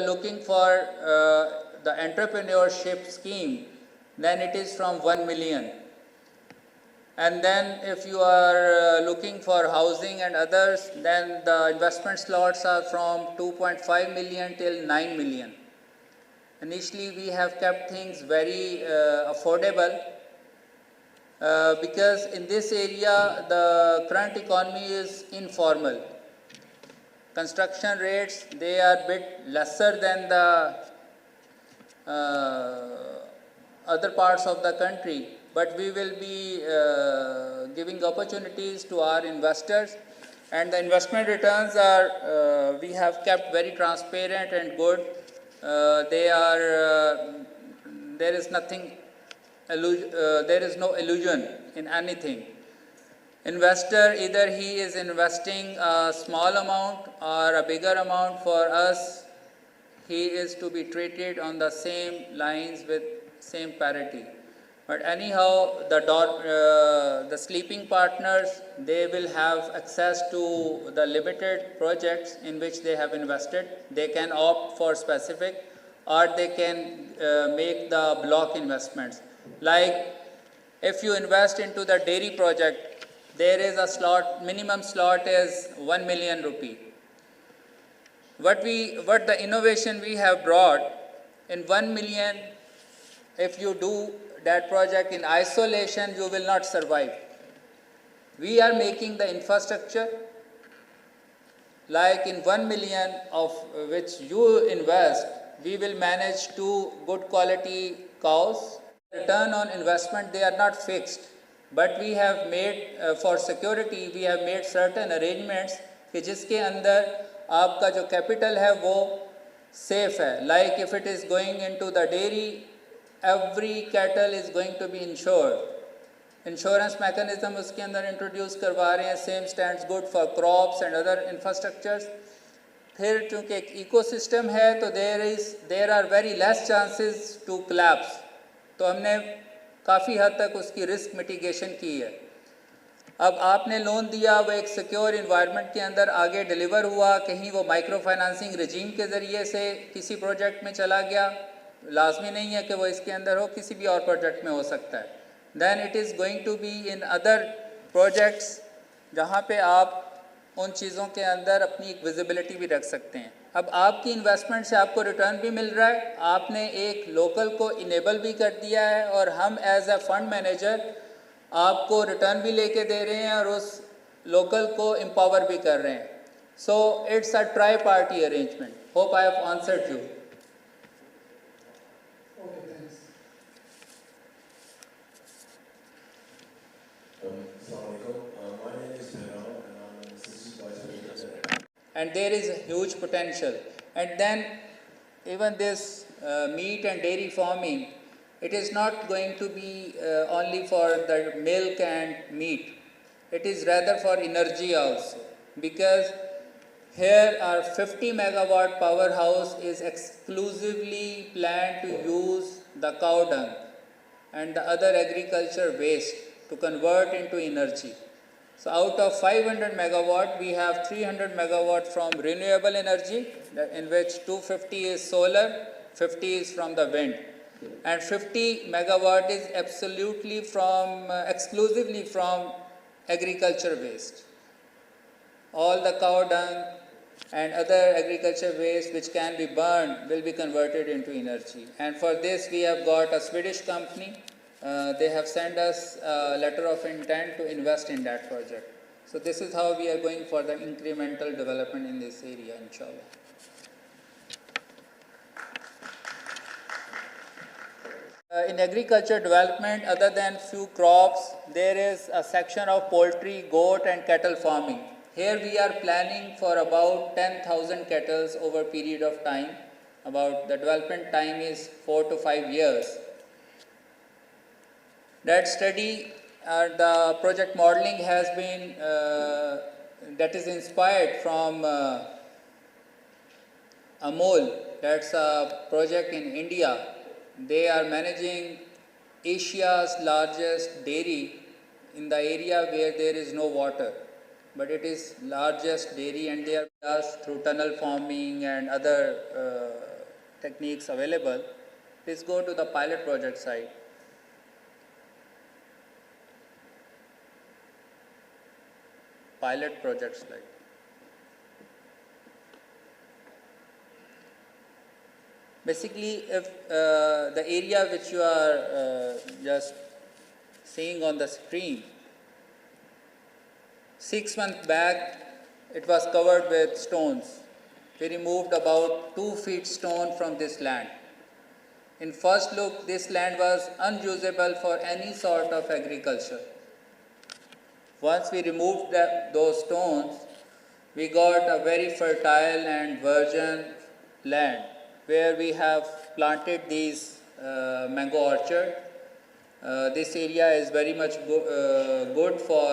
looking for the entrepreneurship scheme, then it is from 1 million. And then if you are looking for housing and others, then the investment slots are from 2.5 million till 9 million. Initially, we have kept things very affordable because in this area, the current economy is informal. Construction rates, they are bit lesser than the other parts of the country, but we will be giving opportunities to our investors, and the investment returns are we have kept very transparent and good. They are there is nothing there is no illusion in anything. Investor, either he is investing a small amount or a bigger amount, for us he is to be treated on the same lines with same parity. But anyhow, the sleeping partners, they will have access to the limited projects in which they have invested. They can opt for specific, or they can make the block investments. Like if you invest into the dairy project, there is a slot, minimum slot is 1 million rupee. What the innovation we have brought, in 1 million, if you do that project in isolation, you will not survive. We are making the infrastructure, like in 1 million of which you invest, we will manage 2 good quality cows. Return on investment, they are not fixed, but we have made for security, we have made certain arrangements कि जिसके अंदर आपका जो capital है वो safe है. Like if it is going into the dairy, every cattle is going to be insured. Insurance mechanism उसके अंदर इंट्रोड्यूस करवा रहे हैं. Same stands good for crops and other infrastructures. फिर चूँकि एक इकोसिस्टम है तो there are very less chances to collapse. तो हमने काफ़ी हद तक उसकी रिस्क मिटिगेशन की है. अब आपने लोन दिया, वो एक सिक्योर इन्वायरमेंट के अंदर आगे डिलीवर हुआ, कहीं वो माइक्रो फाइनेंसिंग रजीम के ज़रिए से किसी प्रोजेक्ट में चला गया, लाजमी नहीं है कि वो इसके अंदर हो, किसी भी और प्रोजेक्ट में हो सकता है. Then it is going to be in other projects जहाँ पे आप उन चीज़ों के अंदर अपनी एक विजिबिलिटी भी रख सकते हैं. अब आपकी इन्वेस्टमेंट से आपको रिटर्न भी मिल रहा है, आपने एक लोकल को इनेबल भी कर दिया है, और हम एज अ फंड मैनेजर आपको रिटर्न भी लेके दे रहे हैं और उस लोकल को एम्पावर भी कर रहे हैं. So it's a try party arrangement. Hope I have answered you. And there is a huge potential. And then even this meat and dairy farming, it is not going to be only for the milk and meat. It is rather for energy also, because here our 50 megawatt powerhouse is exclusively planned to use the cow dung and the other agriculture waste to convert into energy. So out of 500 megawatt, we have 300 megawatt from renewable energy, in which 250 is solar, 50 is from the wind, and 50 megawatt is absolutely from exclusively from agriculture waste. All the cow dung and other agriculture waste which can be burned will be converted into energy. And for this we have got a Swedish company. They have sent us a letter of intent to invest in that project. So this is how we are going for the incremental development in this area, inshallah. In agriculture development, other than few crops, there is a section of poultry, goat and cattle farming. Here we are planning for about 10,000 cattle over a period of time. About the development time is 4 to 5 years. That study, the project modeling has been, that is inspired from Amol. That's a project in India. They are managing Asia's largest dairy in the area where there is no water. but it is largest dairy, and they are us through tunnel farming and other techniques available. Please go to the pilot project site. Pilot project slide. Basically, if the area which you are just seeing on the screen, 6 months back, it was covered with stones. We removed about 2 feet stone from this land. In first look, this land was unusable for any sort of agriculture. Once we removed those stones, we got a very fertile and virgin land where we have planted these mango orchard. This area is very much good for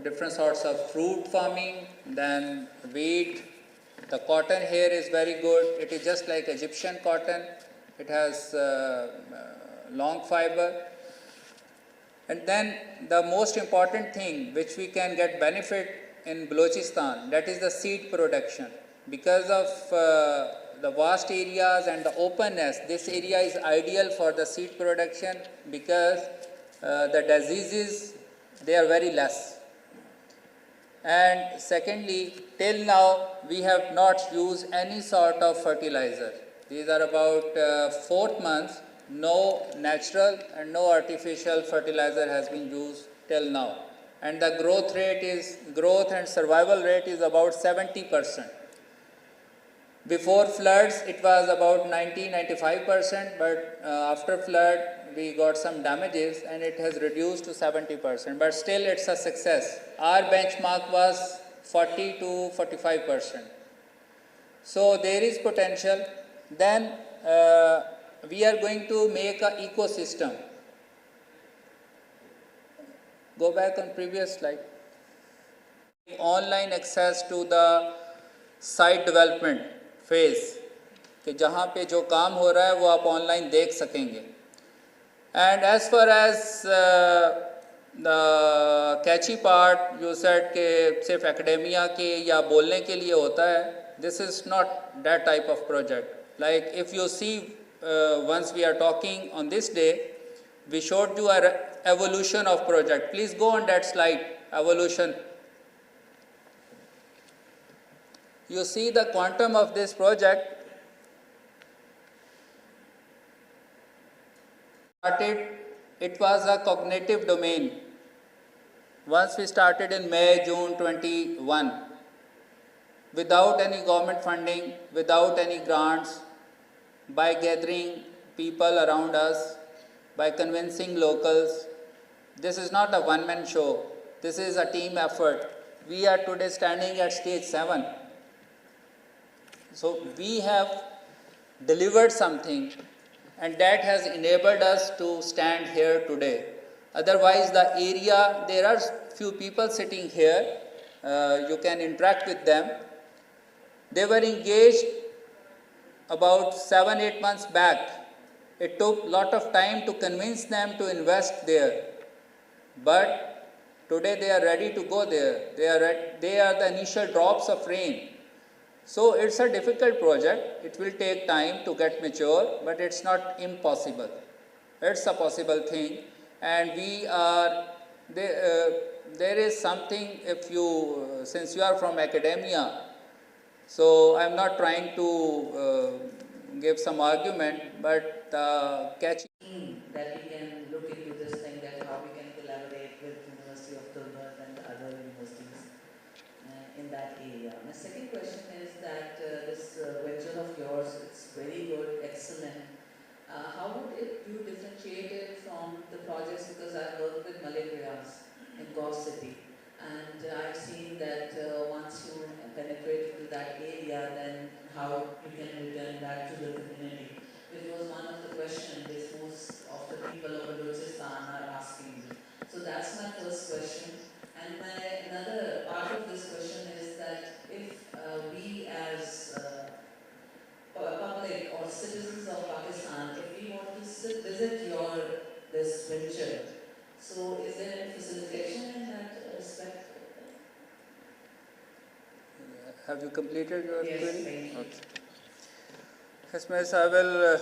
different sorts of fruit farming, then wheat. The cotton here is very good. It is just like Egyptian cotton. It has long fiber. And then the most important thing which we can get benefit in Balochistan, that is the seed production. Because of the vast areas and the openness, this area is ideal for the seed production because the diseases, they are very less. And secondly, till now we have not used any sort of fertilizer. These are about 4 months, no natural and no artificial fertilizer has been used till now. And the growth and survival rate is about 70%. Before floods, it was about 90-95%, but after flood, we got some damages and it has reduced to 70%. But still, it's a success. Our benchmark was 40 to 45%. So there is potential. Then we are going to make an ecosystem. Go back on previous slide. Online access to the site development phase कि जहाँ पे जो काम हो रहा है वो आप ऑनलाइन देख सकेंगे. And as far as the catchy part you said के सिर्फ एकेडेमिया के या बोलने के लिए होता है, this is not that type of project. Like if you see once we are talking on this day, we showed you our evolution of project. Please go on that slide, evolution. You see the quantum of this project. It was a cognitive domain. Once we started in May, June 21, without any government funding, without any grants, by gathering people around us, by convincing locals. This is not a one-man show. This is a team effort. We are today standing at stage 7. So we have delivered something, and that has enabled us to stand here today. Otherwise, the area, there are few people sitting here. You can interact with them. They were engaged about 7-8 months back. It took a lot of time to convince them to invest there. But today they are ready to go there. They are the initial drops of rain. So it's a difficult project. It will take time to get mature, but it's not impossible. It's a possible thing. And we are, there is something, if you, since you are from academia, so I'm not trying to give some argument, but catching that we can look into this thing, that how we can collaborate with University of Tilburg and other universities in that area. My second question is that this venture of yours, it's very good, excellent. How would you differentiate it from the projects, because I've worked with Malayalas in Gaur City, and I've seen that once you penetrate into that area, then how you can return back to the community, which was one of the questions which most of the people of Balochistan are asking me. So that's my first question. And another part of this question is that if we as public or citizens of Pakistan, if we want to visit this venture, so is there any facilitation in that respect? Have you completed your Yes, query? thank you. Okay. Yes, miss, I will